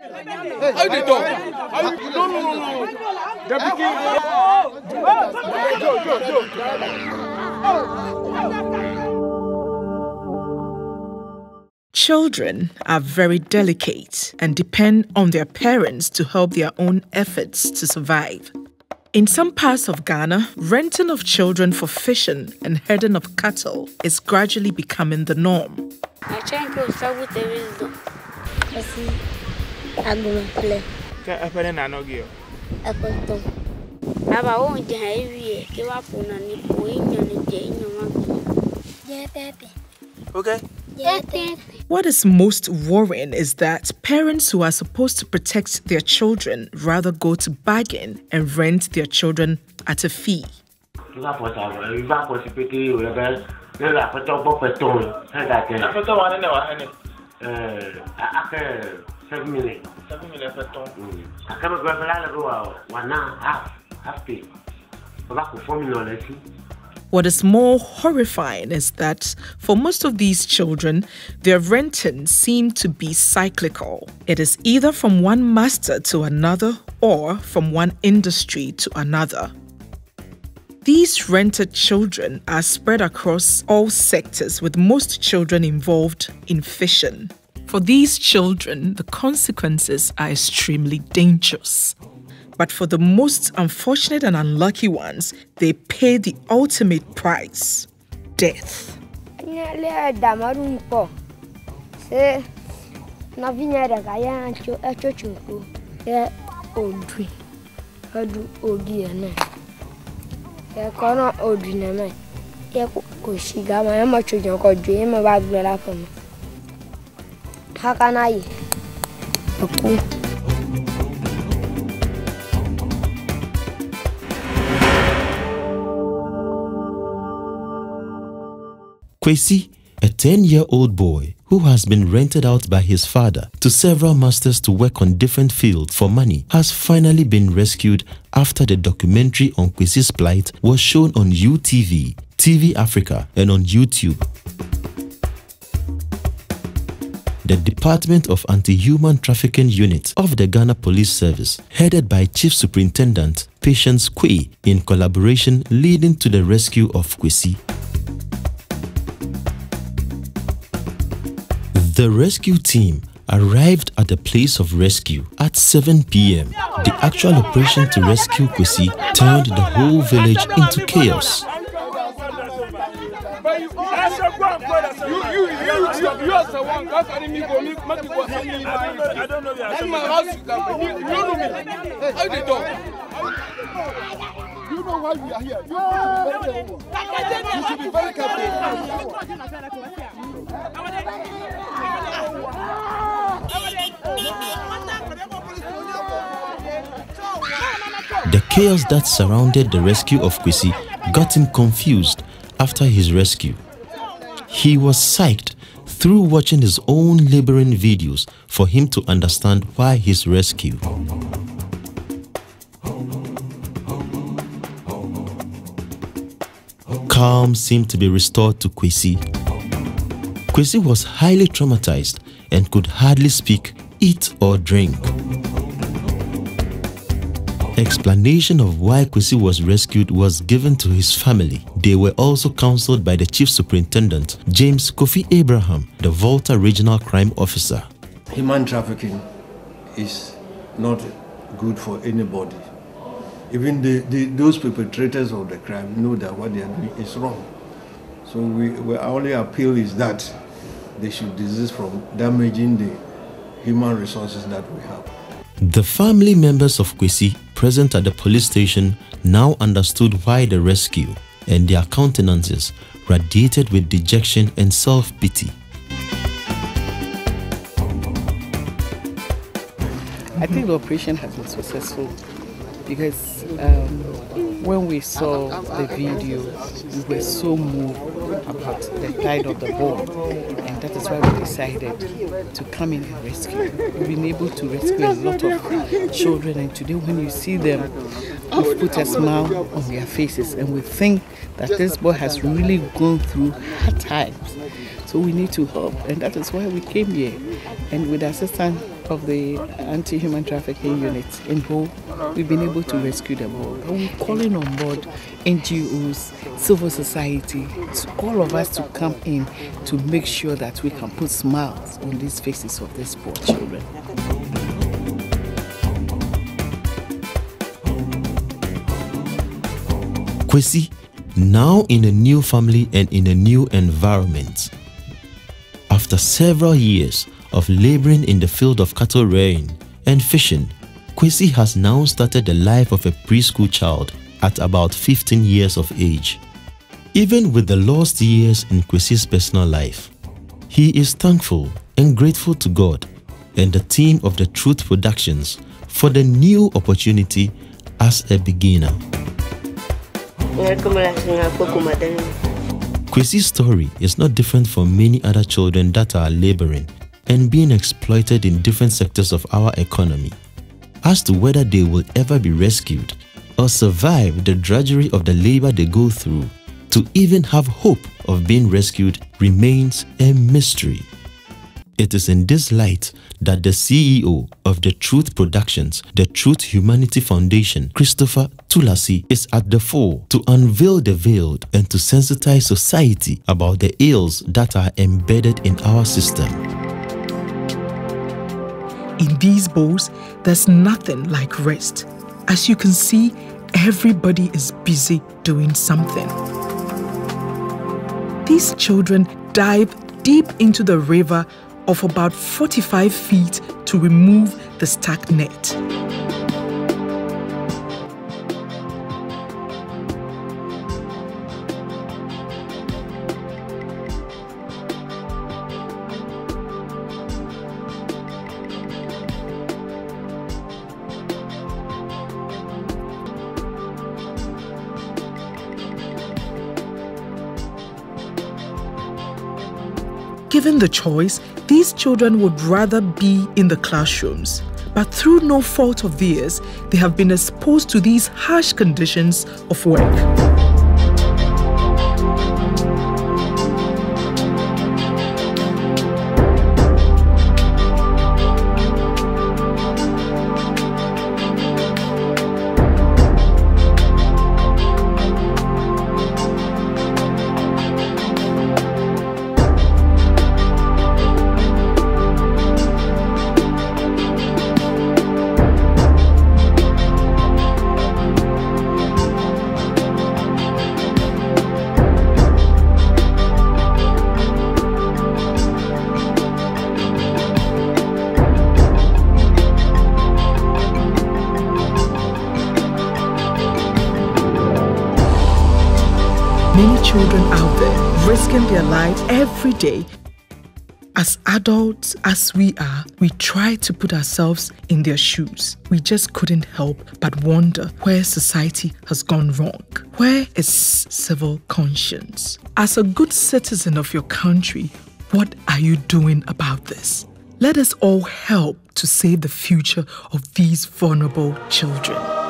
How they do? No. The Children are very delicate and depend on their parents to help their own efforts to survive. In some parts of Ghana, renting of children for fishing and herding of cattle is gradually becoming the norm. Okay. What is most worrying is that parents who are supposed to protect their children rather go to bargain and rent their children at a fee. 7 million. What is more horrifying is that for most of these children, their renting seems to be cyclical. It is either from one master to another or from one industry to another. These rented children are spread across all sectors, with most children involved in fishing. For these children, the consequences are extremely dangerous. But for the most unfortunate and unlucky ones, they pay the ultimate price: death. Kwasi, a 10-year-old boy who has been rented out by his father to several masters to work on different fields for money, has finally been rescued after the documentary on Kwasi's plight was shown on UTV, TV Africa, and on YouTube. The Department of Anti-Human Trafficking Unit of the Ghana Police Service, headed by Chief Superintendent Patience Kwei, in collaboration leading to the rescue of Kwasi. The rescue team arrived at the place of rescue at 7 p.m. The actual operation to rescue Kwasi turned the whole village into chaos. You know why we are here. You should be very careful. The chaos that surrounded the rescue of Kwasi got him confused after his rescue. He was psyched through watching his own laboring videos for him to understand why his rescue. Calm seemed to be restored to Kwasi. Kwasi was highly traumatized and could hardly speak, eat or drink. Explanation of why Kwasi was rescued was given to his family. They were also counseled by the Chief Superintendent, James Kofi Abraham, the Volta Regional Crime Officer. Human trafficking is not good for anybody. Even those perpetrators of the crime know that what they are doing is wrong. So our only appeal is that they should desist from damaging the human resources that we have. The family members of Kwasi present at the police station now understood why the rescue, and their countenances radiated with dejection and self-pity. I think the operation has been successful because when we saw the video, we were so moved about the plight of the boy, and that is why we decided to come in and rescue. We've been able to rescue a lot of children, and today when you see them, we've put a smile on their faces, and we think that this boy has really gone through hard times. So we need to help, and that is why we came here. And with the assistance of the anti-human trafficking unit in Ho, we've been able to rescue the boy. And we're calling on board NGOs, civil society, all of us to come in to make sure that we can put smiles on these faces of these poor children. Kwasi, now in a new family and in a new environment. After several years of laboring in the field of cattle rearing and fishing, Kwasi has now started the life of a preschool child at about 15 years of age. Even with the lost years in Kwasi's personal life, he is thankful and grateful to God and the team of the Truth Productions for the new opportunity as a beginner. Kwasi's story is not different from many other children that are laboring and being exploited in different sectors of our economy. As to whether they will ever be rescued or survive the drudgery of the labor they go through, to even have hope of being rescued remains a mystery. It is in this light that the CEO of the Truth Productions, the Truth Humanity Foundation, Christopher Tulasi, is at the fore to unveil the veiled and to sensitize society about the ills that are embedded in our system. In these bowls, there's nothing like rest. As you can see, everybody is busy doing something. These children dive deep into the river of about 45 feet to remove the stuck net. Given the choice, these children would rather be in the classrooms. But through no fault of theirs, they have been exposed to these harsh conditions of work. Many children out there risking their lives every day. As adults as we are, we try to put ourselves in their shoes. We just couldn't help but wonder where society has gone wrong. Where is civil conscience? As a good citizen of your country, what are you doing about this? Let us all help to save the future of these vulnerable children.